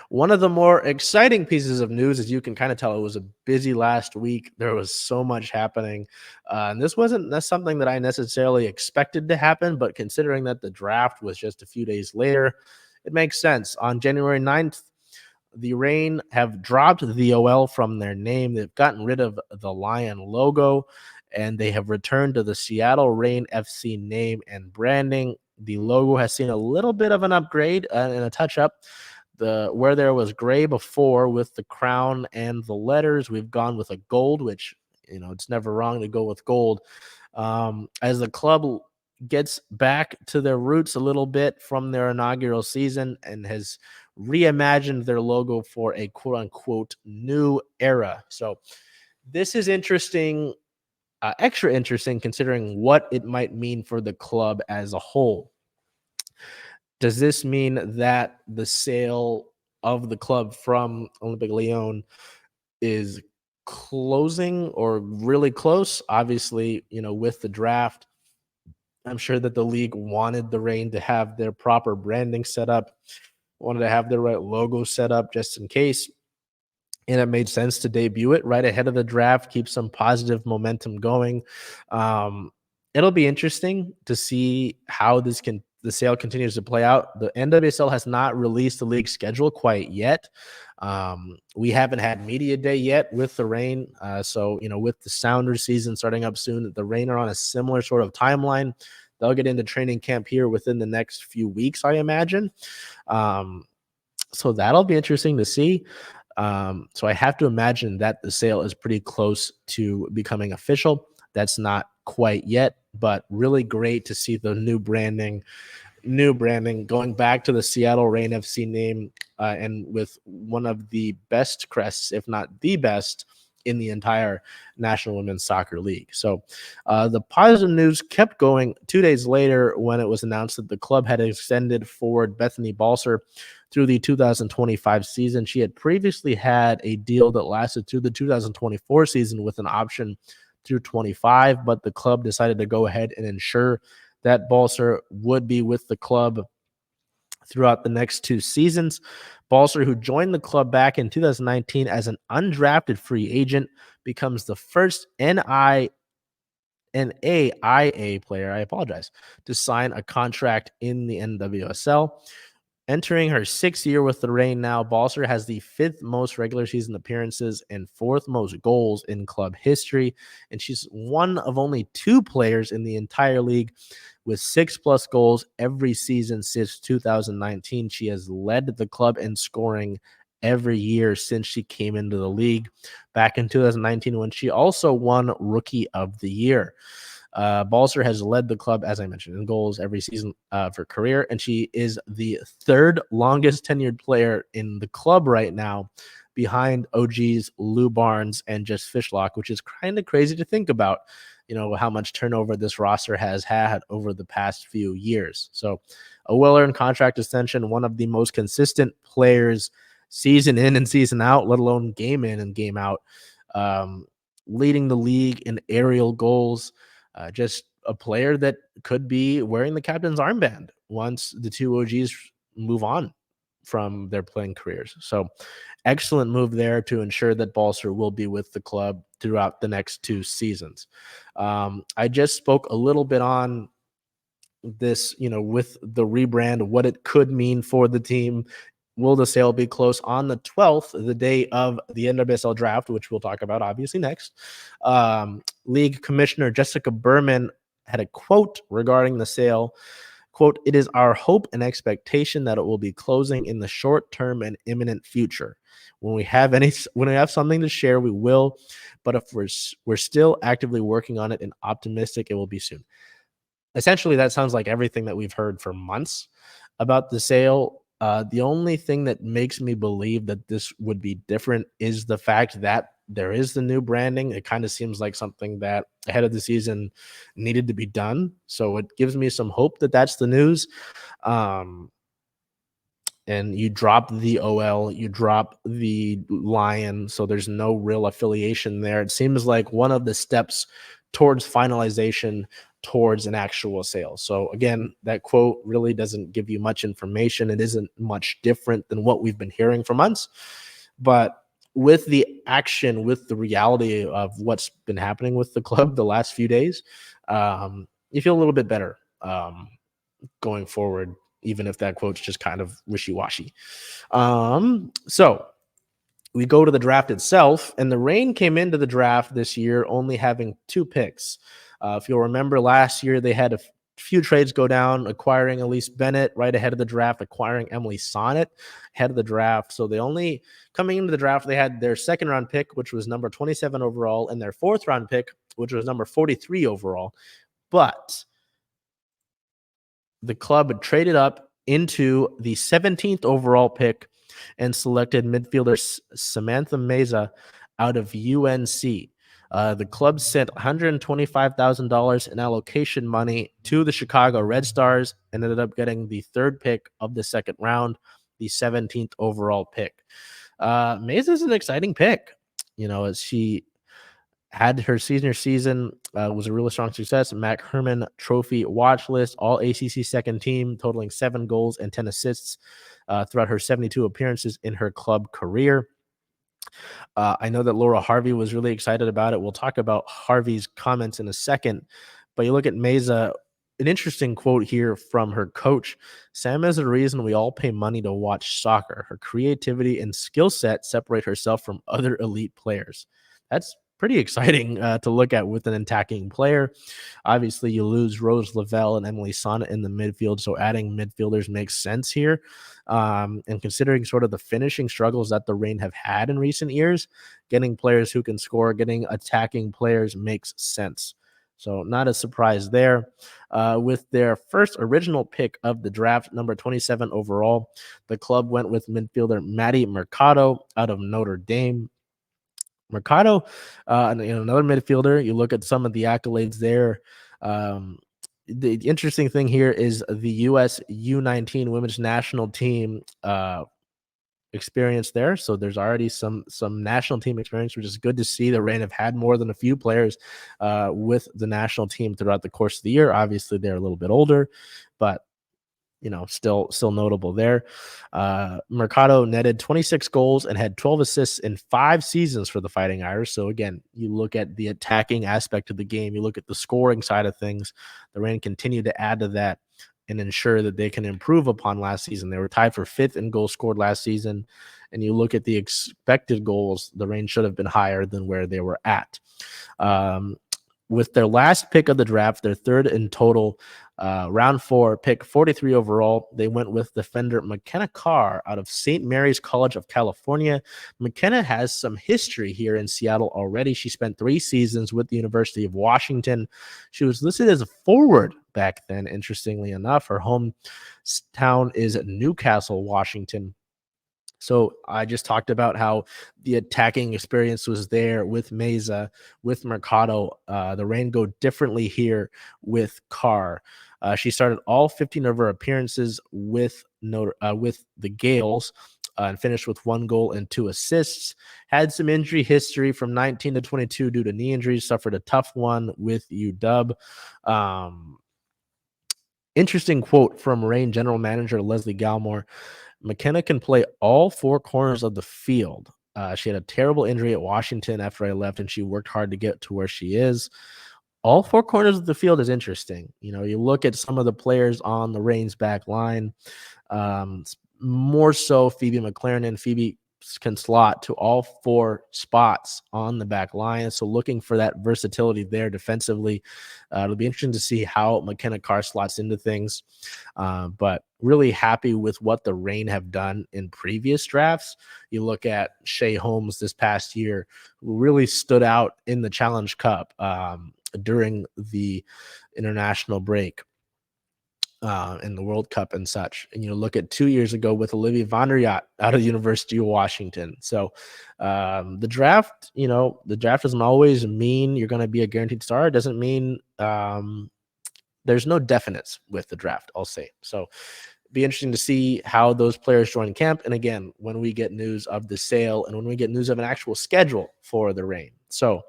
One of the more exciting pieces of news, as you can kind of tell, it was a busy last week. There was so much happening. And this wasn't something that I necessarily expected to happen, but considering that the draft was just a few days later, it makes sense. On January 9th, the Reign have dropped the OL from their name. They've gotten rid of the Lion logo, and they have returned to the Seattle Reign FC name and branding. The logo has seen a little bit of an upgrade and a touch up. Where there was gray before with the crown and the letters, we've gone with a gold, which, it's never wrong to go with gold. As the club gets back to their roots a little bit from their inaugural season and has reimagined their logo for a quote unquote new era. So this is interesting, extra interesting considering what it might mean for the club as a whole. Does this mean that the sale of the club from Olympique Lyon is closing or really close? Obviously, with the draft, I'm sure that the league wanted the Reign to have their proper branding set up, wanted to have the right logo set up just in case. And it made sense to debut it right ahead of the draft, keep some positive momentum going. It'll be interesting to see how the sale continues to play out. The NWSL has not released the league schedule quite yet. We haven't had media day yet with the Reign. So, with the Sounders season starting up soon, the Reign are on a similar sort of timeline. They'll get into training camp here within the next few weeks, I imagine. So that'll be interesting to see. So I have to imagine that the sale is pretty close to becoming official. That's not quite yet, but really great to see the new branding going back to the Seattle Reign FC name, and with one of the best crests, if not the best, in the entire National Women's Soccer League. So the positive news kept going 2 days later when it was announced that the club had extended forward Bethany Balcer through the 2025 season. She had previously had a deal that lasted through the 2024 season with an option through 25, but the club decided to go ahead and ensure that Balcer would be with the club throughout the next 2 seasons. Balcer, who joined the club back in 2019 as an undrafted free agent, becomes the first NAIA player, to sign a contract in the NWSL. Entering her 6th year with the Reign now, Balcer has the 5th most regular season appearances and 4th most goals in club history, and she's one of only 2 players in the entire league with 6+ goals every season since 2019. She has led the club in scoring every year since she came into the league back in 2019 when she also won Rookie of the Year. Balcer has led the club, as I mentioned, in goals every season of her career, and she is the 3rd longest tenured player in the club right now, behind OGs Lou Barnes and Jess Fishlock, which is kind of crazy to think about, how much turnover this roster has had over the past few years. So a well-earned contract extension, one of the most consistent players season in and season out, let alone game in and game out, leading the league in aerial goals. Just a player that could be wearing the captain's armband once the 2 OGs move on from their playing careers. So excellent move there to ensure that Balcer will be with the club throughout the next 2 seasons. I just spoke a little bit on this, with the rebrand, what it could mean for the team. Will the sale be close? On the 12th, the day of the NWSL draft, which we'll talk about obviously next, League Commissioner Jessica Berman had a quote regarding the sale. Quote, "It is our hope and expectation that it will be closing in the short term and imminent future. When we have something to share, we will. But if we're still actively working on it and optimistic, it will be soon." Essentially, that sounds like everything that we've heard for months about the sale. The only thing that makes me believe that this would be different is the fact that there is the new branding. It kind of seems like something that ahead of the season needed to be done. So it gives me some hope that that's the news. And you drop the OL, you drop the Lion, so there's no real affiliation there. It seems like one of the steps towards finalization, towards an actual sale. So again, that quote really doesn't give you much information. It isn't much different than what we've been hearing for months. But with the action, with the reality of what's been happening with the club the last few days, you feel a little bit better going forward, even if that quote's just kind of wishy-washy. So we go to the draft itself, and the Reign came into the draft this year only having 2 picks. If you'll remember last year, they had a few trades go down, acquiring Elise Bennett right ahead of the draft, acquiring Emily Sonnet ahead of the draft. So they only, coming into the draft, they had their 2nd-round pick, which was number 27 overall, and their 4th-round pick, which was number 43 overall. But the club had traded up into the 17th overall pick and selected midfielder Samantha Meza out of UNC. The club sent $125,000 in allocation money to the Chicago Red Stars and ended up getting the 3rd pick of the 2nd round, the 17th overall pick. Meza is an exciting pick. As she had her senior season, was a really strong success. Mac Herman Trophy watch list, all ACC 2nd team, totaling 7 goals and 10 assists throughout her 72 appearances in her club career. I know that Laura Harvey was really excited about it. We'll talk about Harvey's comments in a second. But you look at Meza, an interesting quote here from her coach. Sam is the reason we all pay money to watch soccer. Her creativity and skill set separate herself from other elite players. That's pretty exciting to look at with an attacking player. Obviously, you lose Rose Lavelle and Emily Sonnet in the midfield, so adding midfielders makes sense here. And considering sort of the finishing struggles that the Reign have had in recent years, getting players who can score, getting attacking players makes sense. So not a surprise there. With their first original pick of the draft, number 27 overall, the club went with midfielder Maddie Mercado out of Notre Dame. Mercado, another midfielder. You look at some of the accolades there. The interesting thing here is the U.S. U19 women's national team experience there. So there's already some national team experience, which is good to see. The Reign have had more than a few players with the national team throughout the course of the year. Obviously, they're a little bit older, but still notable there. Mercado netted 26 goals and had 12 assists in 5 seasons for the Fighting Irish. So again, you look at the attacking aspect of the game, you look at the scoring side of things. The Reign continue to add to that and ensure that they can improve upon last season. They were tied for 5th in goals scored last season. And you look at the expected goals, the Reign should have been higher than where they were at. With their last pick of the draft, their 3rd in total, round 4, pick 43 overall, they went with defender McKenna Carr out of St. Mary's College of California. McKenna has some history here in Seattle already. She spent 3 seasons with the University of Washington. She was listed as a forward back then, interestingly enough. Her hometown is Newcastle, Washington. So I just talked about how the attacking experience was there with Meza, with Mercado. The Reign go differently here with Carr. She started all 15 of her appearances with the Gales and finished with 1 goal and 2 assists. Had some injury history from 19 to 22 due to knee injuries. Suffered a tough one with UW. Interesting quote from Reign general manager Leslie Galmore. McKenna can play all 4 corners of the field. She had a terrible injury at Washington after I left, and she worked hard to get to where she is. All 4 corners of the field is interesting. You look at some of the players on the Reign's back line, more so Phoebe McLaren. Phoebe can slot to all 4 spots on the back line. So looking for that versatility there defensively. It'll be interesting to see how McKenna Carr slots into things. But really happy with what the Reign have done in previous drafts. You look at Shea Holmes this past year, who really stood out in the Challenge Cup during the international break. In the World Cup and such. And look at 2 years ago with Olivia Von der Yacht out of the University of Washington. So the draft doesn't always mean you're going to be a guaranteed star. It doesn't mean there's no definites with the draft, I'll say. So be interesting to see how those players join camp. And again, when we get news of the sale and when we get news of an actual schedule for the Reign. So